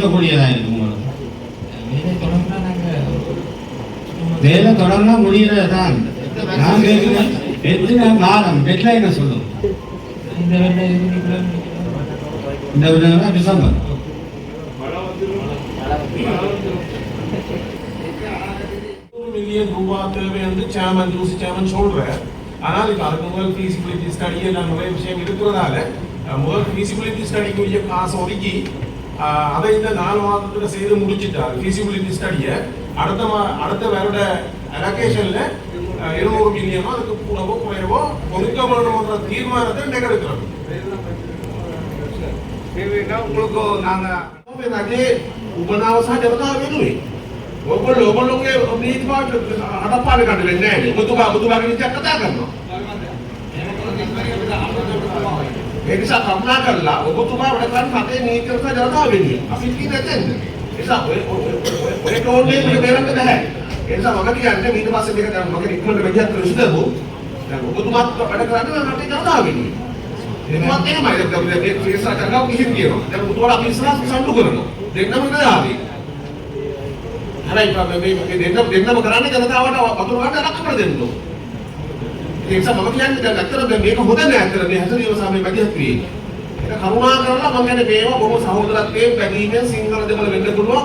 இருக்கக்கூடியதா இருக்கு. வேலை தொடர்னா முடிகிறதான். நான் கேட்கிறேன், எத்தனை மாதம் டெட்லைனை சொல்லும். இந்த வருடம் டிசம்பர். மில்லியன் ரூபாய் தேவை வந்து சேர்மன் ஜூசி சேர்மன் சொல்றேன். ஆனால் இப்போ அதுக்கு முதல் ஃபீசிபிலிட்டி ஸ்டடி எல்லாம் நிறைய விஷயம் இருக்கிறதால முதல் ஃபீசிபிலிட்டி ஸ்டடிக்குரிய காசு ஒதுக்கி அதை இந்த 4 மாதத்துல செய்து முடிச்சுட்டார். ஃபீசிபிலிட்டி ஸ்டடியை அடுத்த வருட அலோகேஷன்ல 200 மில்லியனோ அதுக்கு கூடவோ குறையவோ ஒதுக்க வேணும்ன்ற தீர்மானத்தை எடுக்கிறது. உங்களுக்கு நாங்கள் උපනාව සහ ජනතාව වෙනුවේ ඔයගොල්ලෝගේ නීතිපාලක අඩපාඩු ගන්න වෙන්නේ නැහැ. ඔබතුමාගේ නීතියක් කතා කරනවා. ඒ නිසා කරුණා කරලා ඔබතුමා වැඩ කරන රටේ නීතිය සහ ජනතාව වෙනුවෙන් අපි කියන්නේ නැතෙන්ද? ඒ නිසා ඔය ටෝල්ලේ මෙහෙරන්න බෑ. ඒ නිසා මම කියන්නේ ඊට පස්සේ මේක දැන් මගේ ඉක්මනට මෙදිහත් විසඳමු. දැන් ඔබතුමාත් වැඩ කරන්නේ රටේ ජනතාව වෙනුවෙන්. ඒකත් එහෙමයි. මේ ක්‍රියා කරනවා කිසිම කියනවා. දැන් ඔබතුමාලා අපි ඉස්සරහ සම්ඩු කරනවා. දෙන්නම නෑදී. හැබැයි මේ දෙන්නම කරන්නේ ජනතාවට වතුර ගන්න රක්කපර දෙන්න ඕන. ඒ නිසා මම කියන්නේ දැන් ඇත්තට මේක හොඳ නෑ. ඇත්තට මේ හැසිරීම සහ මේ මැදිහත් වීම. ඒක කරුණා කරලා මම කියන්නේ මේවා බොහොම සහෝදරත්වයෙන් බැඳීමෙන් සිංහල දෙමළ වෙන්න පුළුවන්.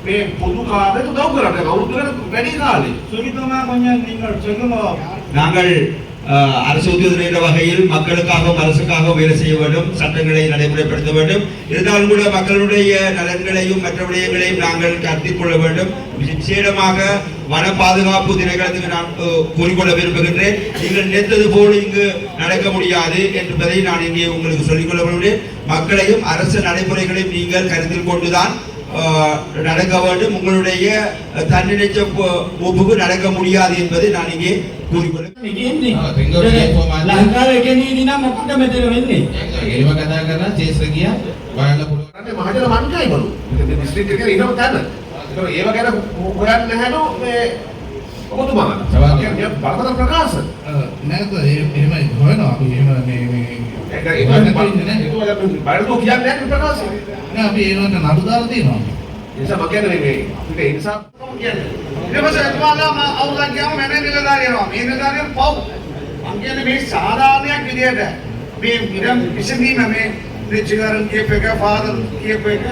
මේ පොදු කාර්යයට උදව් කරන්න. අවුරුද්දකට වැඩි කාලෙ. சுருக்கமா கொஞ்சம் நீங்கள் சொல்லுங்க. நாங்கள் அரசு உத்தியோகம் என்ற வகையில் மக்களுக்காகவும் அரசுக்காகவும் வேலை செய்ய வேண்டும், சட்டங்களை நடைமுறைப்படுத்த வேண்டும். இருந்தாலும் கூட மக்களுடைய நலன்களையும் மற்ற விடயங்களையும் நாங்கள் கருத்தில் கொள்ள வேண்டும். விசேடமாக வன பாதுகாப்பு திணைக்களத்துக்கு நான் கூறிக்கொள்ள விரும்புகின்றேன். நீங்கள் நினைத்தது போல் இங்கு நடக்க முடியாது என்பதை நான் இங்கே உங்களுக்கு சொல்லிக்கொள்ள விரும்புகிறேன். மக்களையும் அரசு நடைமுறைகளையும் நீங்கள் கருத்தில் கொண்டுதான் நடக்க வேண்டும். உங்களுடைய தன்னிச்சை ஒப்புக்கு நடக்க முடியாது என்பதை நான் இங்கே கூறிக்கொள்ள ප්‍රකාශ බයලෝ කියන්නේ නැහැ ප්‍රකාශ නෑ අපි ඒවට නඩු දාලා තියෙනවා. ඒ නිසා මම කියන්නේ මේ ඒ නිසා කියන්නේ ඊට පස්සේ එතුමාලා අවුලක් ගියාම මම නිලධාරිය යනවා. මේ නිලධාරිය පව්. මම කියන්නේ මේ සාධාරණයක් විදියට මේ ඉරම් විසඳීම මේ රිචිගරන් කියප එක ෆාදර් කියප එක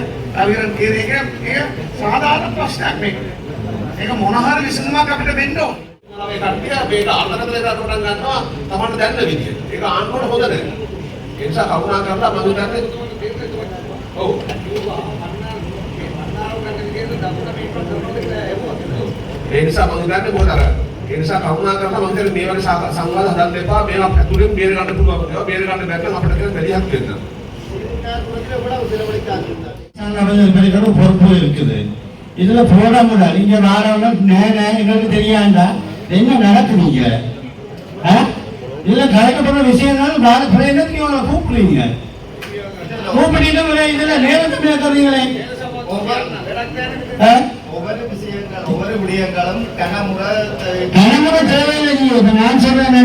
අවිරන් කියන එක ඒක සාධාරණ ප්‍රශ්නයක් මේක. ඒක මොන හරි විසඳුමක් අපිට වෙන්න ඕන. මේ කට්ටිය මේක අර්ථකථනයකට පටන් ගන්නවා තමන්ට දැනන විදියට. ඒක ආන්නෝට හොඳ නැහැ. ඒ නිසා කරුණා කරලා මම හිතන්නේ ඔව් ඒ නිසා මම හිතන්නේ මොකද අර ඒ නිසා කරුණා කරලා මම හිතන්නේ මේ වගේ සංවාද හදන්න එපා. මේවා ඇතුලෙන් බේර ගන්න පුළුවන්. ඒවා බේර ගන්න බැන්න අපිට කියන බැලියක් වෙන්න. படிக்கிற பொறுப்பு இருக்குது. இதுல போட முடியாது. இங்க வாரவங்க எங்களுக்கு தெரியாண்டா என்ன நடக்குறீங்க? இதுல கலைக்கப்படுற விஷயங்கள் வார பிரயோஜனத்துக்கு இவங்களை கூப்பிடுறீங்க. கூப்பிட்டு இதுல நேரத்தை மேற்கொள்றீங்களே. ஒவ்வொரு விடயங்களும் கனமுறை தேவையில்லை. நான் சொல்றேன்,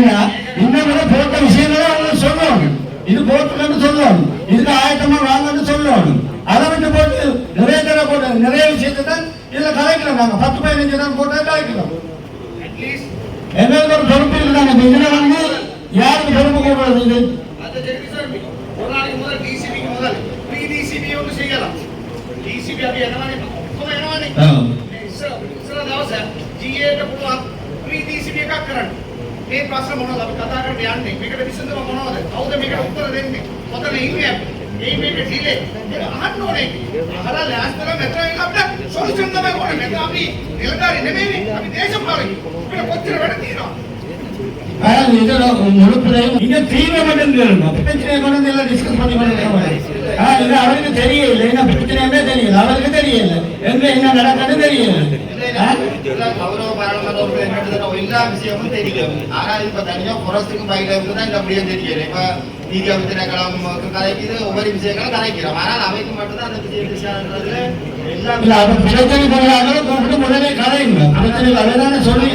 இன்னும் போட்ட விஷயங்களை அவங்க சொல்லணும். இது போட்டுன்னு சொல்லணும், இதுக்கு ஆயத்தமா வாங்கன்னு சொல்லணும். அதை விட்டு போட்டு நிறைய தடவை போட்டு நிறைய விஷயத்தை தான் இதுல கலைக்கிறோம். நாங்க 10-15 தான் போட்டா கலைக்கிறோம். எங்களுக்கு ஒரு பொறுப்பு இருந்தாங்க. இதுல வந்து யாருக்கு பொறுப்பு கூடாது? இது ஒரு நாளைக்கு முதல் டிசிபிக்கு முதல் ப்ரீ டிசிபி ஒன்று செய்யலாம். டிசிபி அப்படி என்னவானே කොහොම එනවනේ. ඉස්සර දවස GA-ට පුළුවන් ப்ரீ டிசிபி එකක් කරන්න. මේ ප්‍රශ්න මොනවද අපි කතා කරන්න යන්නේ? මේකට විසඳුම මොනවද? කවුද මේකට උත්තර දෙන්නේ? මොකද ඉන්නේ? මේක ඩිලේ. ඒක අහන්න ඕනේ. අහලා ලෑස්තිලා මෙතන එක අපිට සොලියුෂන් තමයි ඕනේ. මේක අපි නිලධාරි නෙමෙයිනේ. අපි දේශපාලකයෝ. අපිට කොච්චර වැඩ තියෙනවා. இங்க தீவிரம் பிரச்சனை கொண்டு எல்லாம் டிஸ்கஸ் பண்ணி இது அவருக்கு தெரியல. என்ன பிரச்சனையுமே தெரியல, அவருக்கு தெரியல என்ன நடக்குன்னு தெரியல. கௌரவ பாராளுமன்ற எல்லா விஷயமும் தெரியும். ஆனால் இப்ப தனியா புரஸ்துக்கும் பயிலும் தான் இந்த முடியும் தெரியல. இப்ப நீதி அமைச்சரகம் கலைக்குது, ஒவ்வொரு விஷயங்களும் கலைக்கிறோம். ஆனால் அவைக்கு மட்டும்தான் அந்த விஷயன்றது எல்லாம் பிரச்சனை கூப்பிட்டு முதலே கலைங்க. பிரச்சனை அதைதானே சொல்லி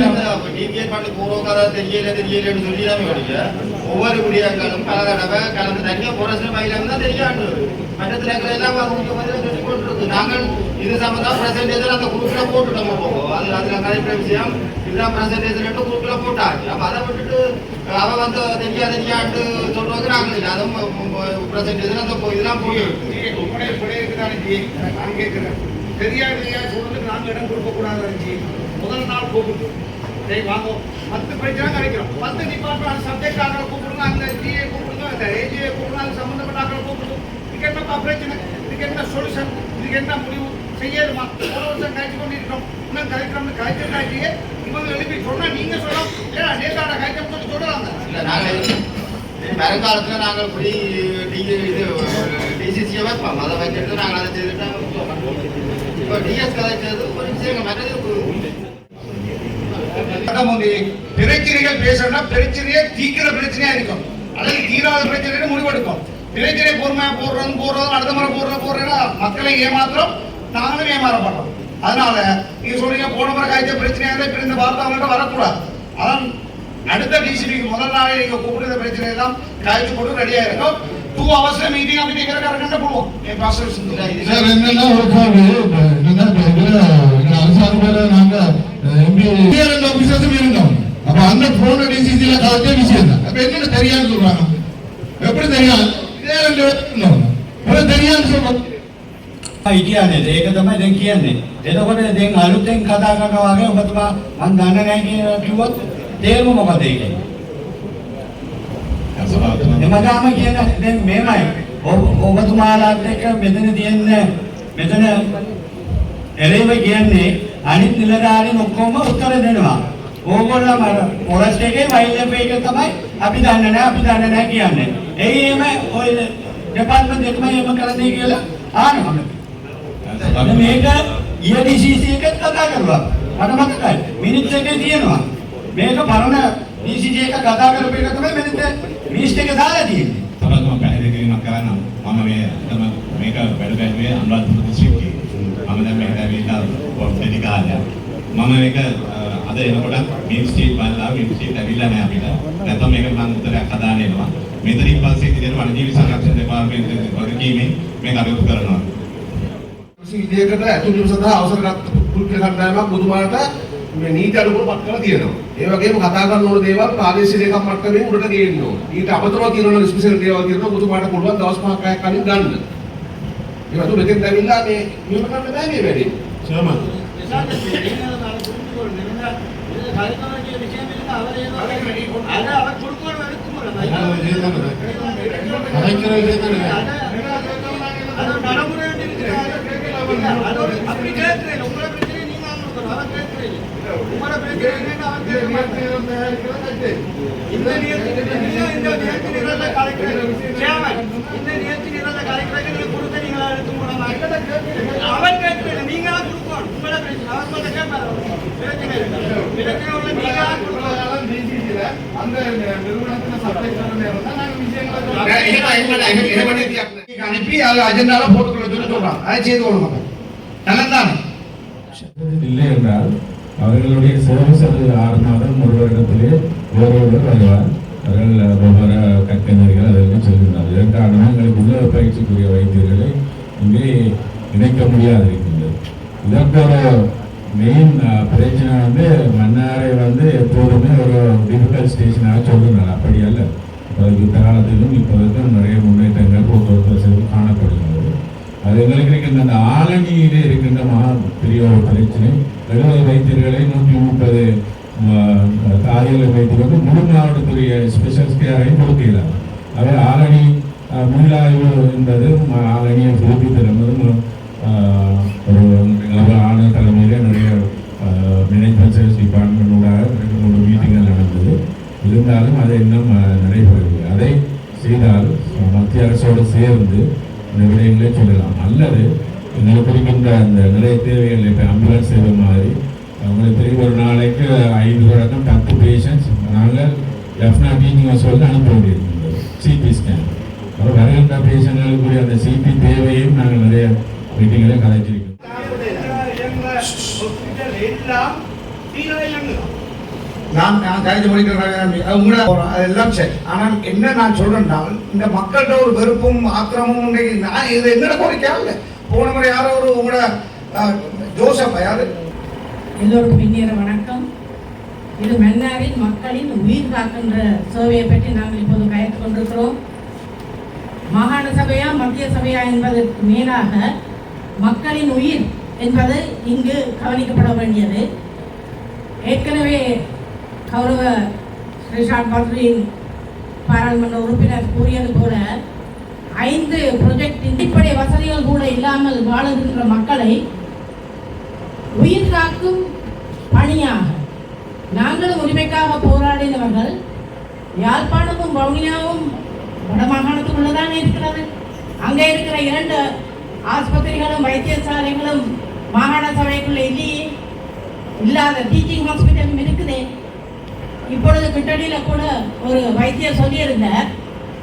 டிபிஎட் பண்ணி பூர்வ கதை தெரியலன்னு சொல்லிடாம கிடைக்க ஒவ்வொரு விடயங்களும் பல தடவை கலந்து தனியாக போரஸ்ல பயில தான் தெரியாது மற்றத்தில் இருக்கிற எல்லாம் போட்டுருக்கு நாங்கள் இது சம்பந்தம் பிரசன்டேஜன் அந்த குரூப்ல போட்டு நம்ம போவோம் அதில் கலைக்கிற விஷயம் இதுதான் பிரசன்டேஜன் குரூப்ல போட்டாச்சு அப்போ அதை விட்டுட்டு அவ வந்து தெரியாண்டு சொல்றது நாங்கள் இல்லை அதுவும் பிரசன்டேஜன் அந்த இதெல்லாம் போட்டு நான் கேட்கிறேன் தெரியாதையா சொல்றதுக்கு நாங்கள் இடம் கொடுக்கக்கூடாது முதல் நாள் கூப்பிட்டு சரி வாங்க 10 பிரச்சனை கிடைக்கிறோம் 10 டிபார்ட்மெண்ட் சப்ஜெக்ட் ஆகிற கூப்பிடுங்க அந்த ஜிஏ கூப்பிடுங்க அந்த ஏஜிஏ கூப்பிடுங்க அது சம்பந்தப்பட்ட ஆகிற கூப்பிடுங்க இதுக்கு என்ன பிரச்சனை இதுக்கு என்ன சொல்யூஷன் இதுக்கு என்ன முடிவு செய்யணுமா ஒரு வருஷம் கழிச்சு கொண்டிருக்கோம் இன்னும் கலைக்கிறோம்னு கழிச்சிருக்காச்சியே இவங்க எழுப்பி சொன்னா நீங்க சொல்லலாம் ஏன்னா நேதாட கழிச்சம் சொல்லி சொல்லலாம் இல்லை நாங்கள் வருங்காலத்தில் நாங்கள் இப்படி டிசிசியை வைப்போம் அதை வச்சுட்டு நாங்கள் அதை செய்துட்டா இப்போ டிஎஸ் கலைச்சது ஒரு விஷயம் மற்றது பிரச்சனைகள் பேசுறா பிரச்சனையே தீக்கிற பிரச்சனையா இருக்கும் அல்லது தீராத பிரச்சனை முடிவெடுக்கும் பிரச்சனை பொறுமையா போடுறதும் அடுத்த முறை போடுறேன்னா மக்களை ஏமாத்துறோம் நாங்களும் ஏமாறப்படுறோம் அதனால நீங்க சொல்றீங்க போன முறை காய்ச்ச பிரச்சனையாக இப்ப இந்த வார்த்தை அவங்கள்ட்ட வரக்கூடாது அதான் அடுத்த டிசிபிக்கு முதல் நாளே நீங்க கூப்பிடுற பிரச்சனை எல்லாம் காய்ச்சி போட்டு ரெடியா இருக்கும் 2 hours மீட்டிங் அப்படி கரெக்டா போடுவோம் என் பாஸ்டர் சார் என்னன்னா அரசாங்க நாங்க எம்பி ஆபீசர்ஸும் இருந்தோம் அப்ப அந்த போன டிசிசில கலந்த விஷயம் தான் அப்ப என்ன தெரியான்னு சொல்றாங்க எப்படி தெரியாது இதே ரெண்டு தெரியான்னு சொல்றோம் කියන්නේ ඒක තමයි දැන් කියන්නේ. එතකොට දැන් අලුතෙන් කතා කරනවා වගේ ඔබතුමා මම දන්නේ නැහැ කියලා කිව්වොත් තේරුම මොකද ඒකේ? එමගාම කියන දැන් මේමයි. ඔබතුමාලාත් එක්ක මෙතන තියෙන මෙතන එළෙව කියන්නේ අනිත් නිලධාරීන් ඔක්කොම උත්තර දෙනවා. ඕගොල්ලෝ මොරස් එකේ වයිල් එක තමයි අපි දන්නේ නැහැ කියන්නේ. එයිම ඔය දෙපාර්ට්මන්ට් එකම එහෙම කරන්නේ කියලා ආනවා. මේක EDCC එකත් කතා කරුවා. මට මතකයි. මිනිත්තු එකේ තියෙනවා. මේක පරණ DCC එක කතා කරපු එක තමයි මිනිත්තු එක දාලා තියෙන්නේ. තවම පැහැදිලි කිරීමක් කරන්න මම මේක වැඩ බැලුවේ අනුරාධපුර දිස්ත්‍රික්කයේ. මම දැන් මේකට ඇවිල්ලා පොඩි කාලයක්. මම මේක අද එනකොට මේන් ස්ටේට් බලලා මේන් ස්ටේට් ඇවිල්ලා නැහැ අපිට. නැත්නම් මේක මම උත්තරයක් හදාන්න එනවා. මෙතනින් පස්සේ ඉතින් වනජීවි සංරක්ෂණ දෙපාර්තමේන්තුවේ වගකීමෙන් මේක අරගෙන කරනවා. විදේකට ඇතුළු සඳහා අවසර ගන්න පුරුදු කණ්ඩායමක් බුදුමාට මේ නීති අනුකූලව පත් කරලා තියෙනවා. ඒ වගේම කතා කරන ඕන දේවල් ප්‍රාදේශීය ලේකම් මට්ටමින් උඩට ගේන්න ඕන. ඊට අමතරව තියෙන ස්පෙෂල් දේවල් තියෙනවා බුදුමාට පුළුවන් දවස් 5ක් කලින් ගන්න. ඒ වගේ මෙතෙන් ඇවිල්ලා මේ නියම කරන්න බෑ මේ වැඩේ. සමහර அப்படி கேட்கிறேன் உங்களை பிரச்சனை நீங்க அவன் கேட்கிறேன் உங்களோட பிரச்சனை இந்த நிகழ்ச்சி நிரல கலைக்கிறேன் இந்த நிகழ்ச்சி நிரல கலைக்கிறேன் நீங்க கொடுத்த நீங்களா எடுத்து போனோம் அவன் கேட்கிறேன் நீங்களா கொடுக்கணும் உங்களோட பிரச்சனை அவன் மட்டும் கேட்பாரு பிரச்சனை உள்ள நீங்களா அந்த நிறுவனத்தின சப்ளைஸ் பண்ண நேரம் தான் நாங்க விஷயங்களை அனுப்பி அது அஜெண்டால போட்டுக்கொள்ள சொல்லி சொல்றாங்க அதை செய்து கொள்ளுங்க நல்லதானே இல்லை என்றால் அவர்களுடைய சர்வீஸ் அது 6 மாதம் ஒரு வருடத்திலே ஒருவர் வருவார். அவர்கள் ஒவ்வொரு கற்கறிஞர்கள் அதெல்லாம் சொல்கிறார். இதற்காக எங்களுக்கு உலக பயிற்சிக்குரிய வைத்தியர்களை இங்கே இணைக்க முடியாது இருக்கின்றது. இதற்கு ஒரு மெயின் பிரச்சனை வந்து மன்னாரை வந்து எப்போதுமே ஒரு டிஃபிகல்ட் ஸ்டேஷனாக சொல்லுங்கள். அப்படி அல்ல. யுத்த காலத்திலும் இப்போதுக்கும் நிறைய முன்னேற்றங்கள் போக்குவரத்து வசதி காணப்படுகிறது. அது எங்களுக்கு இருக்கின்ற அந்த ஆலணியிலே இருக்கின்ற பெரிய ஒரு பிரச்சனை 70 வைத்தியர்களை 130 தாதிகளை வைத்துக்கொண்டு முழு மாவட்டத்துடைய ஸ்பெஷல் கேரையும் கொடுக்கிறார். அவை ஆலணி மீளாய்வு என்பது ஆலணியை புதுப்பித்தல் என்பதும் ஒரு ஆளுநர் தலைமையிலே நிறைய மேனேஜ்மெண்ட் சர்வீஸ் டிபார்ட்மெண்டோட 2-3 மீட்டிங்கள் நடந்தது. இருந்தாலும் அதை இன்னும் நடைபெறவில்லை. அதை செய்தால் மத்திய அரசோடு சேர்ந்து இந்த விடயங்களே சொல்லலாம். அல்லது எங்களுக்கு இருக்கின்ற அந்த நிறைய தேவைகள் இப்போ ஆம்புலன்ஸ் சேவை மாதிரி அவங்களுக்கு தெரியும் ஒரு நாளைக்கு 5 தொடக்கம் 10 பேஷண்ட்ஸ் நாங்கள் டெஃபினட் டீச்சிங் ஹாஸ்பிட்டல் அனுப்ப வேண்டியிருக்கின்றது. சிபி ஸ்கேன் அப்புறம் வருகின்ற பேஷண்ட்களுக்குரிய அந்த சிபி தேவையும் நாங்கள் நிறைய மீட்டிங்களை கலைச்சிருக்கோம். நான் கழிஞ்ச முடிக்கிறேன் உங்களை அதெல்லாம் சரி. ஆனால் என்ன நான் சொல்றேன்னா இந்த மக்கள்கிட்ட ஒரு வெறுப்பும் ஆக்கிரமும் இன்னைக்கு நான் இது என்னோட கோரிக்கையா இல்லை. போன முறை யாரோ ஒரு உங்களோட ஜோசப் யாரு எல்லோருக்கும் இனிய வணக்கம். இது மன்னாரின் மக்களின் உயிர் காக்கின்ற சேவையை பற்றி நாங்கள் இப்போது கயத்துக் கொண்டிருக்கிறோம். மாகாண சபையா மத்திய சபையா என்பதற்கு மேலாக மக்களின் உயிர் என்பது இங்கு கவனிக்கப்பட வேண்டியது. ஏற்கனவே கௌரவ ரிஷாட் பத்ரின் பாராளுமன்ற உறுப்பினர் கூறியது போல 5 ப்ரொஜெக்ட் அடிப்படை வசதிகள் கூட இல்லாமல் வாழுகின்ற மக்களை உயிர் காக்கும் பணியாக நாங்களும் உரிமைக்காக போராடினவர்கள். யாழ்ப்பாணமும் வவுனியாவும் வடமாகாணத்துக்குள்ளதான் இருக்கிறது. அங்கே இருக்கிற 2 ஆஸ்பத்திரிகளும் வைத்தியசாலைகளும் மாகாண சபைக்குள்ள இல்லையே. இல்லாத டீச்சிங் ஹாஸ்பிட்டலும் இருக்குதே. இப்பொழுது கிட்டடியில கூட ஒரு வைத்தியர் சொல்லியிருந்தார்,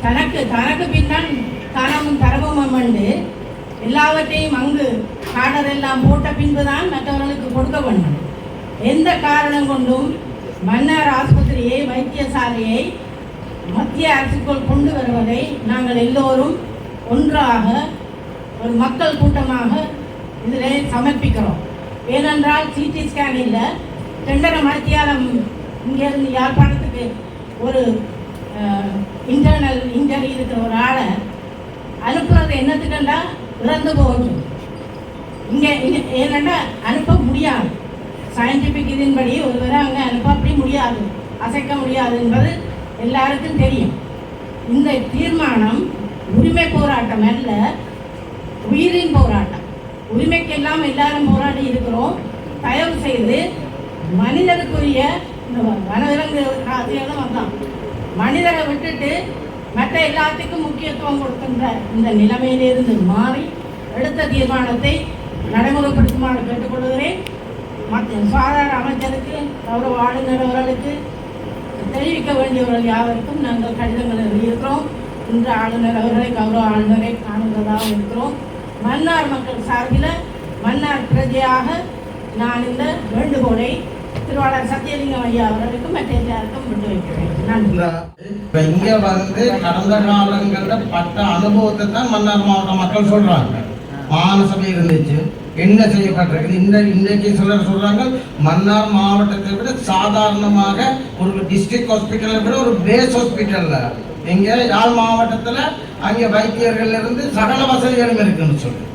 தனக்கு பின்னால் தனமும் தரமும் வந்து எல்லாவற்றையும் அங்கு காடர் எல்லாம் போட்ட பின்புதான் மற்றவர்களுக்கு கொடுக்க வேண்டும். எந்த காரணம் கொண்டும் மன்னார் ஆஸ்பத்திரியை வைத்தியசாலையை மத்திய அரசுக்குள் கொண்டு வருவதை நாங்கள் எல்லோரும் ஒன்றாக ஒரு மக்கள் கூட்டமாக இதில் சமர்ப்பிக்கிறோம். ஏனென்றால் சிடி ஸ்கேன் இல்லை, 2.5 மணித்தியாலம் இங்கேருந்து யாழ்ப்பாணத்துக்கு ஒரு இன்டர்னல் இன்ஜரி இருக்கிற ஒரு ஆளை அனுப்புறது என்னத்துக்கண்டா இறந்து போகும். இங்கே ஏனெண்டா அனுப்ப முடியாது. சயின்டிஃபிக் இதன்படி ஒருவரை அங்கே அனுப்ப அப்படி முடியாது, அசைக்க முடியாது என்பது எல்லாருக்கும் தெரியும். இந்த தீர்மானம் உரிமை போராட்டம் அல்ல, உயிரின் போராட்டம். உரிமைக்கெல்லாம் எல்லாரும் போராடி இருக்கிறோம். தயவு செய்து மனிதனுக்குரிய வனவிலங்கு வந்தான் மனிதரை விட்டுட்டு மற்ற எல்லாத்துக்கும் முக்கியத்துவம் கொடுக்கின்ற இந்த நிலைமையிலிருந்து மாறி எடுத்த தீர்மானத்தை நடைமுறைப்படுத்துமாறு கேட்டுக்கொள்கிறேன். சுகாதார அமைச்சருக்கு, கௌரவ ஆளுநர் அவர்களுக்கு தெரிவிக்க வேண்டியவர்கள் யாவருக்கும் நாங்கள் கடிதங்கள் எழுதியிருக்கிறோம். இன்று ஆளுநர் அவர்களை, கௌரவ ஆளுநரை காணுவதாக இருக்கிறோம். மன்னார் மக்கள் சார்பில் மன்னார் பிரஜையாக நான் இந்த வேண்டுகோளை திருவாளர் சத்தியலிங்கம் ஐயா அவர்களுக்கும் மற்ற எல்லாருக்கும் விட்டு வைக்கிறேன். நன்றி. இங்க வந்து கடந்த காலங்களில் பட்ட அனுபவத்தை தான் மன்னார் மாவட்ட மக்கள் சொல்றாங்க. மாகாண சபை இருந்துச்சு, என்ன செய்யப்பட்டிருக்கு. இன்றைக்கு சிலர் சொல்றாங்க மன்னார் மாவட்டத்தை விட சாதாரணமாக ஒரு டிஸ்ட்ரிக்ட் ஹாஸ்பிட்டலை விட ஒரு பேஸ் ஹாஸ்பிட்டல்ல இங்க யாழ் மாவட்டத்துல அங்கே வைத்தியர்கள் இருந்து சகல வசதிகளும் இருக்குன்னு சொல்லி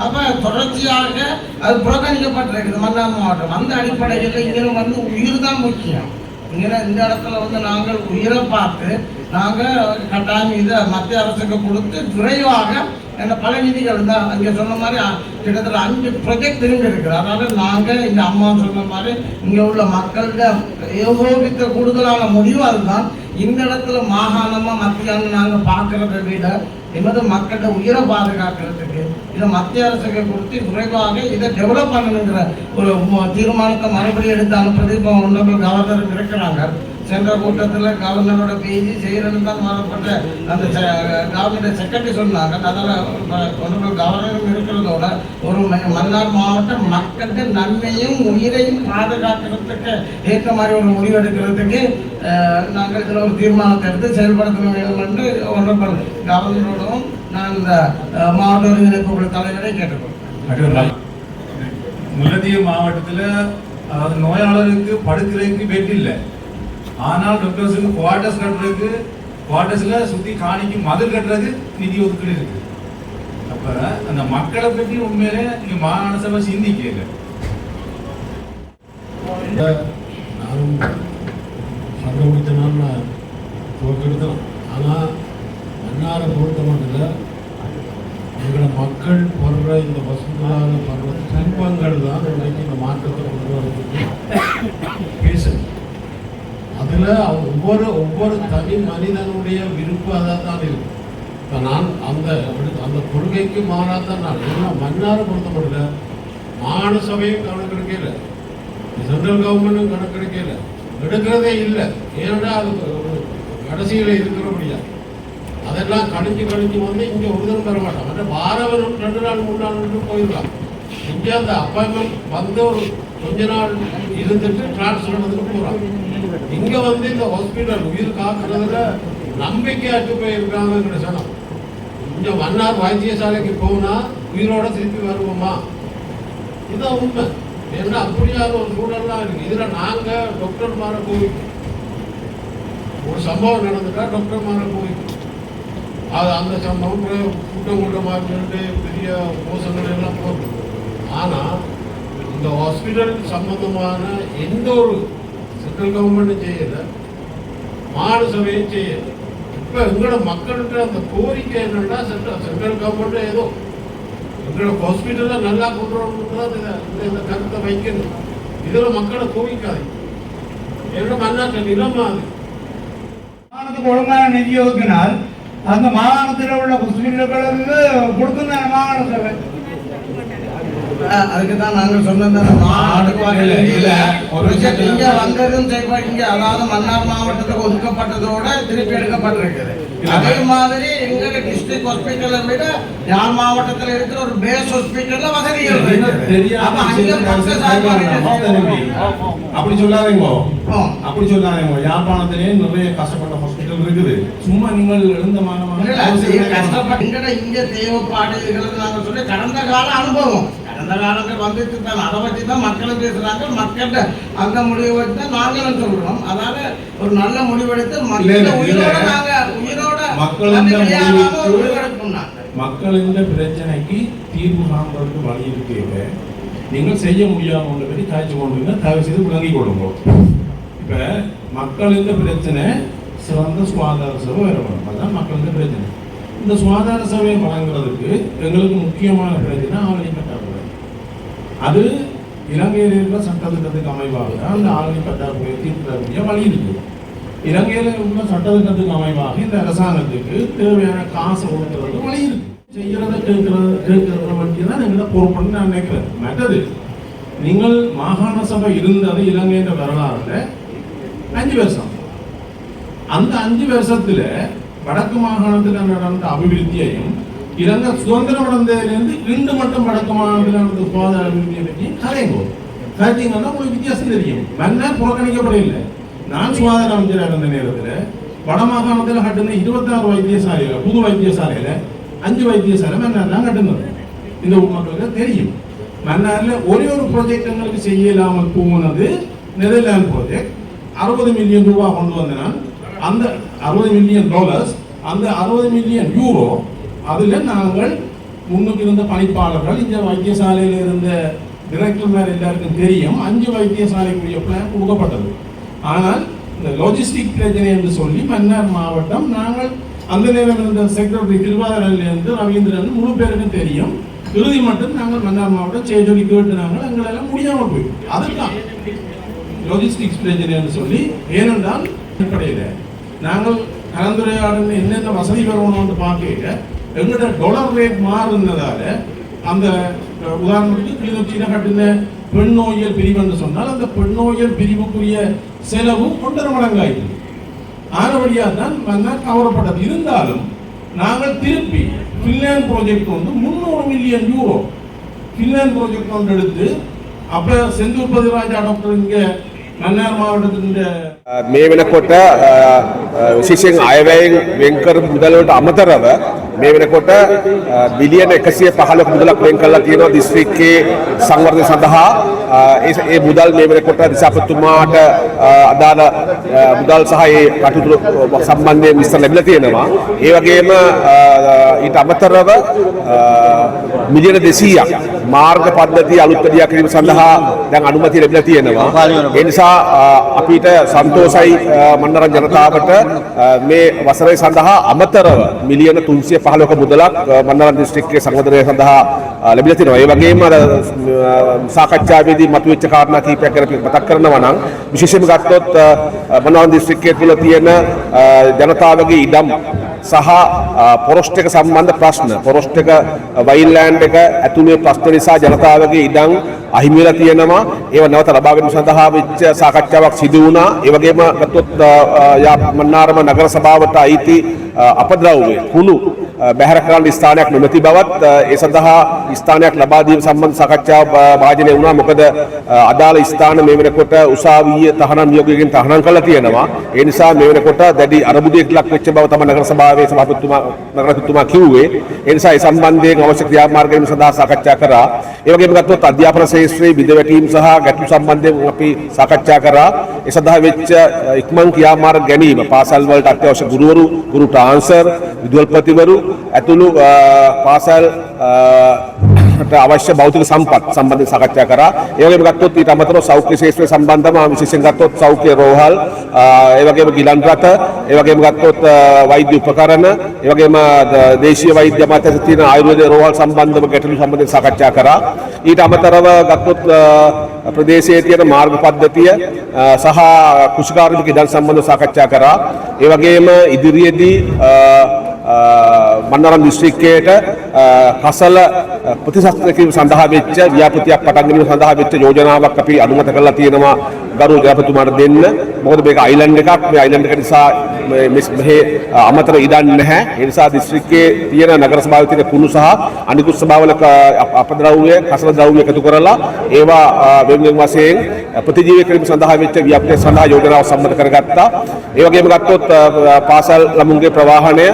அப்ப தொடர்ச்சியாக அது புறக்கணிக்கப்பட்டிருக்குது மன்னார் மாவட்டம். அந்த அடிப்படையில் இங்கே வந்து உயிர் தான் முக்கியம். இங்கே இந்த இடத்துல வந்து நாங்கள் உயிரை பார்த்து நாங்கள் கட்டாயம் இதை மத்திய அரசுக்கு கொடுத்து விரைவாக என்ன பல நிதிகள் தான் அங்கே சொன்ன மாதிரி கிட்டத்தட்ட 5 ப்ரொஜெக்ட் திரும்பி இருக்குது. அதனால நாங்கள் இந்த அம்மா சொன்ன மாதிரி இங்கே உள்ள மக்கள்கிட்ட ஏகோபித்த கூடுதலான முடிவு அதுதான். இந்த இடத்துல மாகாணமாக மத்தியான நாங்கள் பார்க்கறத விட எமது மக்கள்கிட்ட உயிரை பாதுகாக்கிறதுக்கு இதை மத்திய அரசுக்கு கொடுத்து விரைவாக இதை டெவலப் பண்ணணுங்கிற ஒரு தீர்மானத்தை மறுபடியும் எடுத்து அனுப்புறது இப்போ ஒன்றும் கவர்னர் இருக்கிறாங்க. சென்ற கூட்டத்தில் கவர்னரோட பேசி செய்யறதுன்னு தான் வரப்பட்ட அந்த கவர்மெண்ட் செக்ரட்டரி சொன்னாங்க. அதனால் ஒன்று கவர்னரும் இருக்கிறதோட ஒரு மன்னார் மாவட்ட மக்களுக்கு நன்மையும் உயிரையும் பாதுகாக்கிறதுக்கு ஏற்ற மாதிரி ஒரு முடிவு எடுக்கிறதுக்கு நாங்கள் இதில் ஒரு தீர்மானத்தை எடுத்து செயல்படுத்த வேண்டும் என்று ஒன்று கவர்னரோடும் நான் இந்த மாவட்ட ஒருங்கிணைப்பு தலைவரை கேட்டுக்கொள்கிறேன். முல்லைத்தீவு மாவட்டத்தில் அதாவது நோயாளருக்கு படுக்கிறதுக்கு பெட் இல்லை, ஆனால் டாக்டர்ஸுக்கு குவார்டர்ஸ் கட்டுறதுக்கு குவார்டர்ஸில் சுற்றி காணிக்கு மதில் கட்டுறதுக்கு நிதி ஒதுக்கீடு இருக்கு. அப்போ அந்த மக்களை பற்றி உண்மையிலே இங்கே மாகாண சபை சிந்திக்கல. நானும் சண்டை முடித்தனான்னு போக்கெடுத்தோம். ஆனால் மன்னாரை பொறுத்த மட்டும் எங்களோட மக்கள் போடுற இந்த வசூலாக படுற துன்பங்கள் தான் இன்றைக்கு இந்த மாற்றத்தை கொண்டு வரதுக்கு பேசுது. அதில் ஒவ்வொரு தனி மனிதனுடைய விருப்பம் அதாக தான் இருக்கு. இப்போ நான் அந்த கொள்கைக்கு மாறாதான் நான் ஏன்னா மன்னாரை பொறுத்த மட்டும் மாகாண சபையும் கணக்கெடுக்கல, சென்ட்ரல் கவர்மெண்ட்டும் கணக்கெடுக்கல, எடுக்கிறதே இல்லை. ஏன்னா அது கடைசியில் இருக்கிறபடியா அதெல்லாம் கணிச்சு வந்து இங்கே ஒருதரம் பெற மாட்டாங்க. வாரம் 2 நாள் 3 நாள் போயிடலாம். இங்கே அந்த அப்பாயின்மெண்ட் வந்து ஒரு கொஞ்ச நாள் இருந்துட்டு டிரான்ஸ்ஃபர் பண்ணதுக்கு போகிறாங்க. இங்கே வந்து இந்த ஹாஸ்பிட்டல் உயிர் காக்குறதுல நம்பிக்கையாட்டு போயிருக்காங்கிற சனம். இங்கே மன்னார் வைத்தியசாலைக்கு போனால் உயிரோட திருப்பி வருவோமா? இதுதான் உண்மை. ஏன்னா அப்படியான ஒரு சூழல்லாம் இருக்குது. இதில் நாங்கள் டாக்டர் மாற கோவிக்கும் ஒரு சம்பவம் நடந்துட்டா டாக்டர் மாற கோவிக்கும். அது அந்த சம்பவம் கூட்டமாக பெரிய மோசங்கள் எல்லாம் போகும். ஆனால் இந்த ஹாஸ்பிட்டல் சம்பந்தமான எந்த ஒரு சென்ட்ரல் கவர்மெண்ட்டும் செய்யலை, மாநில சபையும் செய்யலை. இப்போ எங்களோட மக்கள்கிட்ட அந்த கோரிக்கை என்னன்னா சென்ட்ரல் கவர்மெண்ட் ஏதோ எங்களோட ஹாஸ்பிட்டலில் நல்லா கொண்டு வரணும்னு தான் இந்த கருத்தை வைக்கணும். இதில் மக்களை கோவிக்காது. என்னோட மன்னாட்ட நிலமா அது மாகாணத்துக்கு ஒழுங்கான நிதி ஒதுக்கினால் அந்த மாகாணத்தில் உள்ள ஹாஸ்பிட்டல்களுக்கு கொடுക്കുന്ന மாகாண சபை. அதுக்கு தான் நாங்கள் சொன்னது இங்க வந்ததும் இங்க அதாவது மன்னார் மாவட்டத்துக்கு ஒதுக்கப்பட்டதோட திருப்பி எடுக்கப்பட்டிருக்குது. அதே மாதிரி எங்க டிஸ்ட்ரிக்ட் ஹாஸ்பிட்டலை விட யாழ் மாவட்டத்தில் இருக்கிற ஒரு பேஸ் ஹாஸ்பிட்டல்ல வசதிகள் அப்படி சொல்லாதீங்க. அப்படி சொல்லாதீங்க. யாழ்ப்பாணத்திலே நிறைய கஷ்டப்பட்ட ஹாஸ்பிட்டல் இருக்குது. சும்மா நீங்கள் எழுந்த கஷ்டப்பட்டு இங்க தேவைப்பாடுகள் நாங்கள் சொல்லி கடந்த கால அனுபவம் கடந்த காலங்கள் வந்துட்டு தான் அதை வச்சு தான் மக்களும் பேசுறாங்க. மக்கள்கிட்ட அந்த முடிவு வச்சு தான் நாங்களும் சொல்றோம். அதனால ஒரு நல்ல முடிவெடுத்து மக்களின் பிரச்சனைக்கு தீர்வு காண்பதற்கு வழி இருக்கீங்க. நீங்கள் செய்ய முடியாம ஒன்று பற்றி காய்ச்சி கொண்டு தயவு செய்து விளங்கிக் கொள்ளுங்க. இப்ப மக்களின் பிரச்சனை சிறந்த சுகாதார சபை வரணும். அதுதான் மக்களின் பிரச்சனை. இந்த சுகாதார சபையை வழங்குறதுக்கு எங்களுக்கு முக்கியமான பிரச்சனை ஆவணி பற்றாக்குறை. அது இலங்கையில் இருக்கிற சட்டத்திட்டத்துக்கு அமைவாக அந்த ஆவணி பற்றாக்குறையை தீர்க்கக்கூடிய வழி இருக்கு. இலங்கையில் உள்ள சட்டத்திட்டத்துக்கு அமைவாக இந்த அரசாங்கத்துக்கு தேவையான காசு கொடுக்கறதுக்கு வழி இருக்கு. செய்யறதை கேட்கறத வண்டிதான் எங்களை பொறுப்புன்னு நான் நினைக்கிறேன். மற்றது நீங்கள் மாகாண சபை இருந்தது இலங்கையின் வரலாறுல 5 வருஷம். அந்த 5 வருஷத்துல வடக்கு மாகாணத்தில் நடந்த அபிவிருத்தியையும் இலங்கை சுதந்திரம் அடைந்ததிலிருந்து 2 மட்டும் வடக்கு மாகாணத்தில் நடந்த சுகாதார அபிவிருத்தியை பற்றியும் கதைங்கோ. கதைங்கன்னா உங்களுக்கு வித்தியாசம் தெரியும். மன்னர் புறக்கணிக்கப்படவில்லை. நான் சுகாதார அமைச்சராக இருந்த நேரத்தில் வட மாகாணத்தில் கட்டுன 26 வைத்தியசாலைகள், புது வைத்தியசாலையில 5 வைத்தியசாலை மன்னார் தான் கட்டுனது. இந்த மக்களுக்கு தெரியும். மன்னாரில் ஒரே ஒரு ப்ராஜெக்ட் எங்களுக்கு செய்ய இல்லாமல் போனது நெதர்லாந்து ப்ராஜெக்ட். 60 மில்லியன் ரூபாய் கொண்டு வந்தனால் அந்த $60 மில்லியன், அந்த 60 மில்லியன் யூரோ அதில் நாங்கள் முன்னுக்கு இருந்த பணிப்பாளர்கள், இந்த வைத்தியசாலையில் இருந்த டிரெக்டர்மார் எல்லாருக்கும் தெரியும். 5 வைத்தியசாலைக்குரிய பிளான் கொடுக்கப்பட்டது. ஆனால் இந்த லாஜிஸ்டிக் பிரச்சனை என்று சொல்லி மன்னார் மாவட்டம் நாங்கள் அந்த நேரம் இருந்த செக்ரட்டரி திருவாரூரிலிருந்து ரவீந்திரன் முழு பேருக்கும் தெரியும். இறுதி மட்டும் நாங்கள் மன்னார் மாவட்டம் செய்ய சொல்லி கேட்டு நாங்கள் எங்களெல்லாம் முடியாமல் போயிடும். அதுதான் லாஜிஸ்டிக்ஸ் பிரச்சனை என்று சொல்லி. ஏனென்றால் அடிப்படையில் நாங்கள் கலந்துரையாடல் என்னென்ன வசதி வரணும்னு பார்க்க எங்கள்கிட்ட டாலர் ரேட் மாறுனதால அந்த உதாரணத்துக்கு கிளிநொச்சியில் கட்டின பெண் நோயியல் பிரிவு என்று சொன்னால் அந்த பெண் நோயியல் பிரிவுக்குரிய செலவும் 1.5 மடங்காயிருக்கு. ஆனபடியாக தான் மன்னர் கவரப்பட்டது. இருந்தாலும் நாங்கள் திருப்பி ஃபின்லாந்து ப்ராஜெக்ட் வந்து 300 மில்லியன் யூரோ ஃபின்லாந்து ப்ராஜெக்ட் ஒன்று எடுத்து அப்போ செந்தூர் பதிராஜா டாக்டர் இங்கே මන්නාර මාවටද මේ වෙනකොට විශේෂයෙන් අයවැයෙන් වෙන් කරපු මුදල් වලට අමතරව මේ වෙනකොට බිලියන 115ක මුදලක් වෙන් කරලා තියෙනවා දිස්ත්‍රික්කයේ සංවර්ධනය සඳහා. ඒ මුදල් මේ වෙනකොට දිසාපතිතුමාට අදාළ මුදල් සහ ඒ කටයුතු සම්බන්ධයෙන් විස්තර ලැබිලා තියෙනවා. ඒ වගේම ඊට අමතරව මිලියන 200ක් මාර්ග පද්ධතිය අලුත් වැඩියා කිරීම සඳහා දැන් අනුමැතිය ලැබිලා තියෙනවා. ඒ නිසා අපිට සන්තෝෂයි මන්නරම් ජනතාවට මේ වසරේ සඳහා අමතරව මිලියන 315ක මුදලක් මන්නරම් දිස්ත්‍රික්කයේ සංවර්ධනය සඳහා ලැබිලා තියෙනවා. ඒ වගේම සාකච්ඡාවේදී මතුවෙච්ච කාරණා කීපයක් ගැන මතක් කරනවා නම් විශේෂයෙන්ම ගත්තොත් මන්නරම් දිස්ත්‍රික්කයේ තුල තියෙන ජනතාවගේ ඉඩම් සහ පොරොස්ට් එක සම්බන්ධ ප්‍රශ්න පොරොස්ට් එක වයිල්ලෑන්ඩ් එක ඇතුළේ ප්‍රශ්න නිසා ජනතාවගේ ඉඩම් අහිමි වෙලා තියෙනවා. ඒව නැවත ලබා ගැනීම සඳහා වෙච්ච සාකච්ඡාවක් සිදු වුණා. ඒ වගේම ගත්තොත් මන්නාරම නගර සභාවට අයිති අපද්‍රව්‍ය කුණු බැහැර කරන්න ස්ථානයක් නොමැති බවත් ඒ සඳහා ස්ථානයක් ලබා දීම සම්බන්ධ සාකච්ඡාව භාජනය වුණා. මොකද අදාළ ස්ථාන මේ වෙනකොට උසාවියේ තහනම් නියෝගයෙන් තහනම් කරලා තියෙනවා. ඒ නිසා මේ වෙනකොට දැඩි අරමුදයක් ලක් වෙච්ච බව තමයි නගර සභාවේ සභාපතිතුමා කිව්වේ. ඒ නිසා ඒ සම්බන්ධයෙන් අවශ්‍ය ක්‍රියාමාර්ග ගැනීම සඳහා සාකච්ඡා කරා. ඒ වගේම ගත්තොත් අධ්‍යාපන ශාස්ත්‍රයේ බිඳවැටීම් සහ ගැටලු සම්බන්ධයෙන් අපි සාකච්ඡා කරා. ඒ සඳහා වෙච්ච ඉක්මන් ක්‍රියාමාර්ග ගැනීම පාසල් වලට අත්‍යවශ්‍ය ගුරුවරු, ගුරු ට්‍රාන්ස්ෆර්, විදුහල්පතිවරු ඇතුළු පාසල් අවශ්‍ය භෞතික සම්පත් සම්බන්ධයෙන් සාකච්ඡා කරා. ඒ වගේම ගත්තොත් ඊට අමතරව සෞඛ්‍ය ශාස්ත්‍රය සම්බන්ධව විශේෂයෙන් ගත්තොත් සෞඛ්‍ය රෝහල්, ඒ වගේම ගිලන් රථ, ඒ වගේම ගත්තොත් වෛද්‍ය උපකරණ, ඒ වගේම දේශීය වෛද්‍ය අමාත්‍යාංශයේ තියෙන ආයුර්වේද රෝහල් සම්බන්ධව ගැටලු සම්බන්ධයෙන් සාකච්ඡා කරා. ඊට අමතරව ගත්තොත් ප්‍රදේශයේ තියෙන මාර්ග පද්ධතිය සහ කුෂිකාර්මික ඉඩම් සම්බන්ධව සාකච්ඡා කරා. ඒ වගේම ඉදිරියේදී මන්නාරම් දිස්ත්‍රික්කයට කසල ප්‍රතිශස්ත්‍ර කිරීම සඳහා වෙච්ච ව්‍යාපෘතියක් පටන් ගැනීම සඳහා වෙච්ච යෝජනාවක් අපි අනුමත කරලා තියෙනවා ගරු ජනාධිපතිතුමාට දෙන්න. මොකද මේක අයිලන්ඩ් එකක්. මේ අයිලන්ඩ් එක නිසා මෙහි අමතර ඉඩම් නැහැ. ඒ නිසා දිස්ත්‍රික්කයේ තියෙන නගර සභාවේ තියෙන කුණු සහ අනිකුත් සභාවල අපද්‍රව්‍ය කසල ද්‍රව්‍ය එකතු කරලා ඒවා වෙන වශයෙන් ප්‍රතිජීවී කිරීම සඳහා වෙච්ච ව්‍යාපෘතිය සඳහා යෝජනාව සම්මත කරගත්තා. ඒ වගේම ගත්තොත් පාසල් ළමුන්ගේ ප්‍රවාහනය,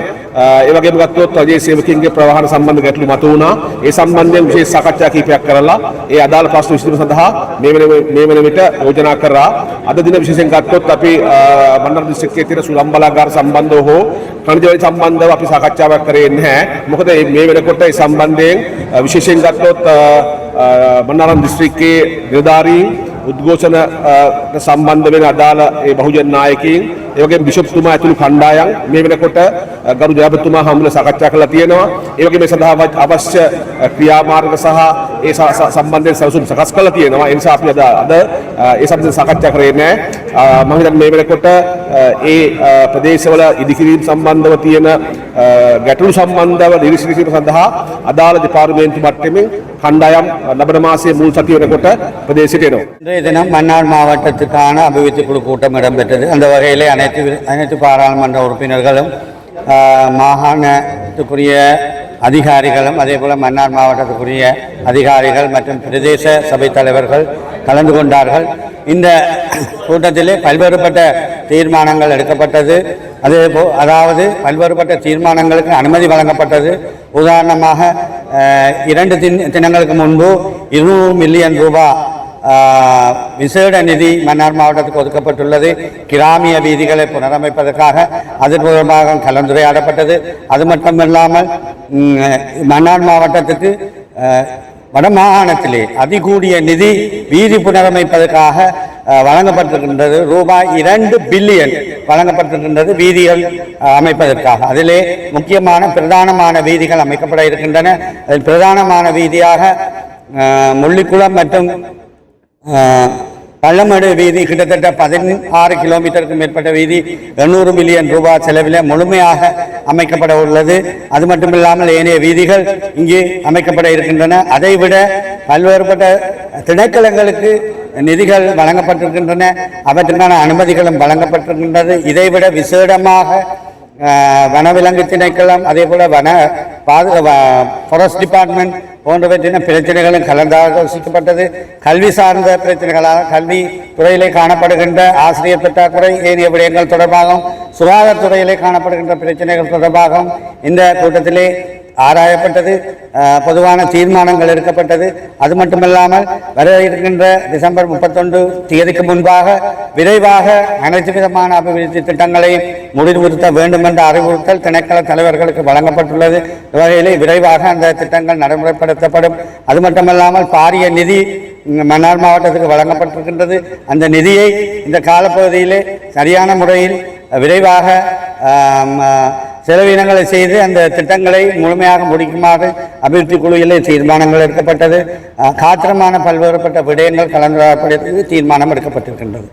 ඒ වගේම ගත්තොත් රජයේ සේවකයන්ගේ ප්‍රවාහන සම්බන්ධ ගැටලු මතු වුණා. ඒ සම්බන්ධයෙන් විශේෂ සාකච්ඡා කිහිපයක් කරලා ඒ අදාළ ප්‍රශ්න විසඳීම සඳහා මේ වෙන විට යෝජනා කරා. අද දින විශේෂයෙන් ගත්තොත් අපි මන්නාරම් දිස්ත්‍රික්කයේ තියෙන සුළං බලාගාර සම්බන්ධව හෝ khනිජ වල සම්බන්ධව අපි සාකච්ඡාවක් කරේ නැහැ. මොකද මේ වෙනකොට ඒ සම්බන්ධයෙන් විශේෂයෙන් ගත්තොත් මන්නාරම් දිස්ත්‍රික්කයේ නිලධාරීන් උද්ඝෝෂණ සම්බන්ධ වෙන අදාළ ඒ බහුජන නායකයින්, ඒ වගේම බිෂොප්තුමා ඇතුළු කණ්ඩායම් මේ වෙනකොට ගරු ජනාධිපතිතුමා හමුවලා සාකච්ඡා කරලා තියෙනවා. ඒ වගේම මේ සඳහා අවශ්‍ය ක්‍රියාමාර්ග සහ ඒ සම්බන්ධයෙන් සැලසුම් සකස් කරලා තියෙනවා. ඒ නිසා අපි අද ඒ සම්බන්ධයෙන් සාකච්ඡා කරේ නැහැ. මම හිතන්නේ මේ වෙනකොට ඒ ප්‍රදේශවල ඉදිකිරීම සම්බන්ධව තියෙන ගැටලු සම්බන්ධව නිරීක්ෂණය කිරීම සඳහා අදාළ දෙපාර්තමේන්තු මට්ටමින් கண்டாயம் லபன மாசிய முழு சக்தி கொட்ட பிரதேசிட்டேனோ. இன்றைய தினம் மன்னார் மாவட்டத்துக்கான அபிவிருத்தி குழு கூட்டம் இடம்பெற்றது. அந்த வகையிலே அனைத்து பாராளுமன்ற உறுப்பினர்களும் மாகாணத்துக்குரிய அதிகாரிகளும் அதேபோல் மன்னார் மாவட்டத்துக்குரிய அதிகாரிகள் மற்றும் பிரதேச சபை தலைவர்கள் கலந்து கொண்டார்கள். இந்த கூட்டத்திலே பல்வேறுபட்ட தீர்மானங்கள் எடுக்கப்பட்டது. அதாவது பல்வேறுபட்ட தீர்மானங்களுக்கு அனுமதி வழங்கப்பட்டது. உதாரணமாக 2 தினங்களுக்கு முன்பு 200 மில்லியன் ரூபாய் விசேட நிதி மன்னார் மாவட்டத்துக்கு ஒதுக்கப்பட்டுள்ளது. கிராமிய வீதிகளை புனரமைப்பதற்காக அது தொடர்பாக கலந்துரையாடப்பட்டது. அது மட்டுமில்லாமல் மன்னார் மாவட்டத்துக்கு வடமாகாணத்திலே அதிகூடிய நிதி வீதி புனரமைப்பதற்காக வழங்கப்பட்டிருக்கின்றது. ரூபாய் 2 பில்லியன் வழங்கப்பட்டிருக்கின்றது வீதிகள் அமைப்பதற்காக. அதிலே முக்கியமான பிரதானமான வீதிகள் அமைக்கப்பட இருக்கின்றன. அதில் பிரதானமான வீதியாக முள்ளிக்குளம் மற்றும் பள்ளமடு வீதி கிட்டத்தட்ட 16 கிலோமீட்டருக்கு மேற்பட்ட வீதி 800 மில்லியன் ரூபாய் செலவில் முழுமையாக அமைக்கப்பட உள்ளது. அது மட்டுமில்லாமல் ஏனைய வீதிகள் இங்கே அமைக்கப்பட இருக்கின்றன. அதைவிட பல்வேறுபட்ட திணைக்களங்களுக்கு நிதிகள் வழங்கப்பட்டிருக்கின்றன. அவற்றுக்கான அனுமதிகளும் வழங்கப்பட்டிருக்கின்றது. இதைவிட விசேடமாக வனவிலங்கு திணைக்களம் அதேபோல் ஃபாரஸ்ட் டிபார்ட்மெண்ட் போன்றவற்றின பிரச்சனைகளும் கலந்தாலோசிக்கப்பட்டது. கல்வி சார்ந்த பிரச்சனைகளாக கல்வி துறையிலே காணப்படுகின்ற ஆசிரியர் பற்றாக்குறை, ஏனைய விடயங்கள் தொடர்பாகவும் சுகாதாரத்துறையிலே காணப்படுகின்ற பிரச்சனைகள் தொடர்பாகவும் இந்த கூட்டத்திலே ஆராயப்பட்டது. பொதுவான தீர்மானங்கள் எடுக்கப்பட்டது. அது மட்டுமல்லாமல் வர இருக்கின்ற டிசம்பர் 31 தேதிக்கு முன்பாக விரைவாக அனைத்து விதமான அபிவிருத்தி திட்டங்களையும் முடிவுறுத்த வேண்டும் என்ற அறிவுறுத்தல் திணைக்கள தலைவர்களுக்கு வழங்கப்பட்டுள்ளது. வகையிலே விரைவாக அந்த திட்டங்கள் நடைமுறைப்படுத்தப்படும். அது மட்டுமல்லாமல் பாரிய நிதி மன்னார் மாவட்டத்துக்கு வழங்கப்பட்டிருக்கின்றது. அந்த நிதியை இந்த காலப்பகுதியிலே சரியான முறையில் விரைவாக செலவினங்களை செய்து அந்த திட்டங்களை முழுமையாக முடிக்குமாறு அபிவிருத்தி குழுவிலே தீர்மானங்கள் எடுக்கப்பட்டது. காத்திரமான பல்வேறுபட்ட விடயங்கள் கலந்துரையாடப்பட்டது. தீர்மானம் எடுக்கப்பட்டிருக்கின்றது.